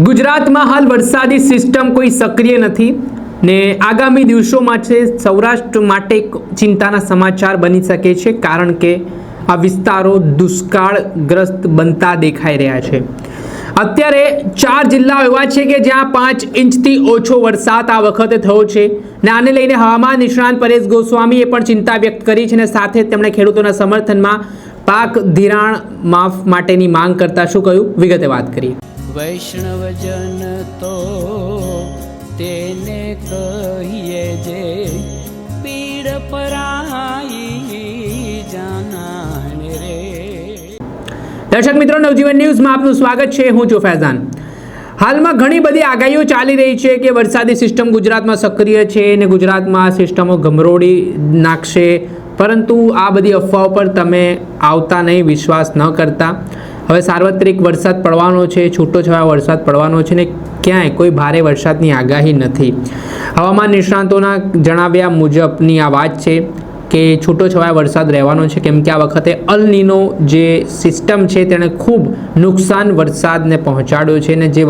ગુજરાતમાં હાલ વરસાદી સિસ્ટમ કોઈ સક્રિય નથી ને આગામી દિવસોમાં છે સૌરાષ્ટ્ર માટે ચિંતાના સમાચાર બની શકે છે, કારણ કે આ વિસ્તારો દુષ્કાળગ્રસ્ત બનતા દેખાઈ રહ્યા છે। અત્યારે 4 જિલ્લાઓ એવા છે કે જ્યાં 5 ઇંચથી ઓછો વરસાદ આ વખતે થયો છે ને આને લઈને હવામાન નિષ્ણાંત પરેશ ગોસ્વામીએ પણ ચિંતા વ્યક્ત કરી છે ને સાથે તેમણે ખેડૂતોના સમર્થનમાં પાક ધિરાણ માફ માટેની માંગ કરતા શું કહ્યું, વિગતે વાત કરીએ। વૈષ્ણવજન તો તેને કહીએ જે પીડ પરાઈ જાનાને રે। દર્શક મિત્રો, નવજીવન ન્યૂઝમાં આપનું સ્વાગત છે। હું છું ફૈઝાન। હાલમાં ઘણી બધી આગાહીઓ ચાલી રહી છે કે વરસાદી સિસ્ટમ ગુજરાતમાં સક્રિય છે અને ગુજરાતમાં સિસ્ટમો ગમરોડી નાખશે, પરંતુ આ બધી અફવાઓ પર તમે આવતા નહીં, વિશ્વાસ ન કરતા। હવે સાર્વત્રિક વરસાદ પડવાનો છે, છૂટોછવાયો વરસાદ પડવાનો છે ને ક્યાંય કોઈ ભારે વરસાદની આગાહી નથી। હવામાન નિષ્ણાંતોના જણાવ્યા મુજબની આ વાત છે કે છૂટોછવાયો વરસાદ રહેવાનો છે, કેમ કે આ વખતે અલ નીનો જે સિસ્ટમ છે તેણે ખૂબ નુકસાન વરસાદને પહોંચાડ્યો છે ને જે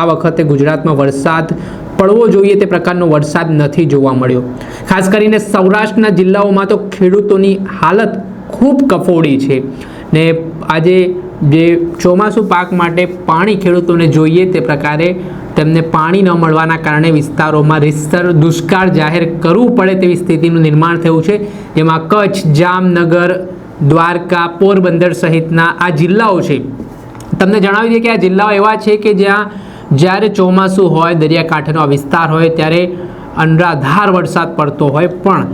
આ વખતે ગુજરાતમાં વરસાદ પડવો જોઈએ તે પ્રકારનો વરસાદ નથી જોવા મળ્યો। ખાસ કરીને સૌરાષ્ટ્રના જિલ્લાઓમાં તો ખેડૂતોની હાલત ખૂબ કફોડી છે ને આજે જે ચોમાસું પાક માટે પાણી ખેડૂતોને જોઈએ તે પ્રકારે તેમને પાણી ન મળવાના કારણે વિસ્તારોમાં રીતસર દુષ્કાળ જાહેર કરવું પડે તેવી સ્થિતિનું નિર્માણ થયું છે, જેમાં કચ્છ, જામનગર, દ્વારકા, પોરબંદર સહિતના આ જિલ્લાઓ છે। તમને જણાવી દઈએ કે આ જિલ્લાઓ એવા છે કે જ્યાં જ્યારે ચોમાસું હોય, દરિયાકાંઠેનો આ વિસ્તાર હોય ત્યારે અનરાધાર વરસાદ પડતો હોય, પણ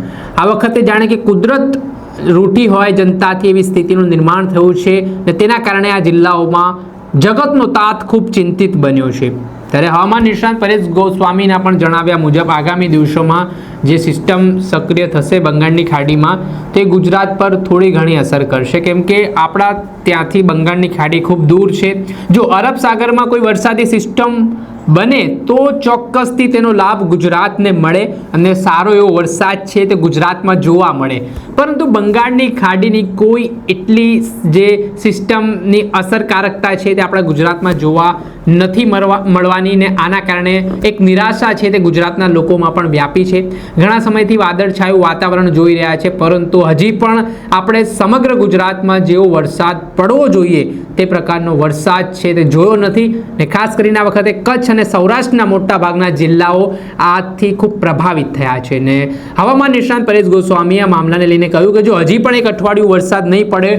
આ વખતે જાણે કે કુદરત રૂઠી હોય જનતાથી એવી સ્થિતિનું નિર્માણ થયું છે ને તેના કારણે આ જિલ્લાઓમાં જગતનો તાત ખૂબ ચિંતિત બન્યો છે। ત્યારે હવામાન નિષ્ણાંત પરેશ ગોસ્વામીના પણ જણાવ્યા મુજબ આગામી દિવસોમાં જે સિસ્ટમ સક્રિય થશે બંગાળની ખાડીમાં તે ગુજરાત પર થોડી ઘણી અસર કરશે, કેમ કે આપણા ત્યાંથી બંગાળની ખાડી ખૂબ દૂર છે। જો અરબ સાગરમાં કોઈ વરસાદી સિસ્ટમ બને તો ચોક્કસથી તેનો લાભ ગુજરાતને મળે અને સારો એવો વરસાદ છે તે ગુજરાતમાં જોવા મળે, પરંતુ બંગાળની ખાડીની કોઈ એટલી જે સિસ્ટમની અસરકારકતા છે તે આપણા ગુજરાતમાં જોવા નથી મળવાની ને આના કારણે એક નિરાશા છે તે ગુજરાતના લોકોમાં પણ વ્યાપી છે। ઘણા સમયથી વાદળછાયું વાતાવરણ જોઈ રહ્યા છે, પરંતુ હજી પણ આપણે સમગ્ર ગુજરાતમાં જેવો વરસાદ પડવો જોઈએ તે પ્રકારનો વરસાદ છે તે જોયો નથી ને ખાસ કરીને આ વખતે કચ્છ અને સૌરાષ્ટ્રના મોટા ભાગના જિલ્લાઓ આથી ખૂબ પ્રભાવિત થયા છે ને હવામાન નિષ્ણાંત પરેશ ગોસ્વામીએ આ મામલાને લઈને કહ્યું કે જો હજી પણ એક અઠવાડિયું વરસાદ નહીં પડે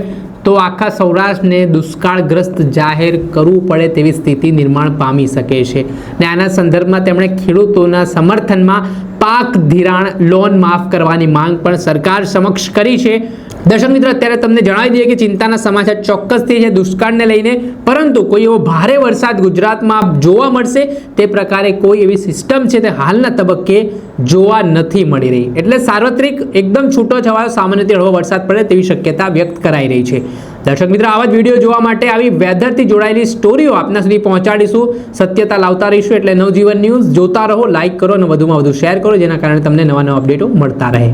તો આખા સૌરાષ્ટ્રને દુષ્કાળગ્રસ્ત જાહેર કરવું પડે તેવી સ્થિતિ નિર્માણ પામી શકે છે ને આના સંદર્ભમાં તેમણે ખેડૂતોના સમર્થનમાં પાક ધિરાણ લોન માફ કરવાની માંગ પણ સરકાર સમક્ષ કરી છે। દર્શક મિત્રો, અત્યારે તમને જણાવી દઈએ કે ચિંતાના સમાચાર ચોક્કસથી છે દુષ્કાળને લઈને, પરંતુ કોઈ એવો ભારે વરસાદ ગુજરાતમાં જોવા મળશે તે પ્રકારે કોઈ એવી સિસ્ટમ છે તે હાલના તબક્કે જોવા નથી મળી રહી। એટલે સાર્વત્રિક એકદમ છૂટો છવાયો સામાન્યથી હળવો વરસાદ પડે તેવી શક્યતા વ્યક્ત કરાઈ રહી છે। દર્શક મિત્રો, આવા જ વિડીયો જોવા માટે આવી વેધરથી જોડાયેલી સ્ટોરીઓ આપના સુધી પહોંચાડીશું, સત્યતા લાવતા રહીશું। એટલે નવજીવન ન્યૂઝ જોતા રહો, લાઇક કરો અને વધુમાં વધુ શેર કરો, જેના કારણે તમને નવા નવા અપડેટો મળતા રહે।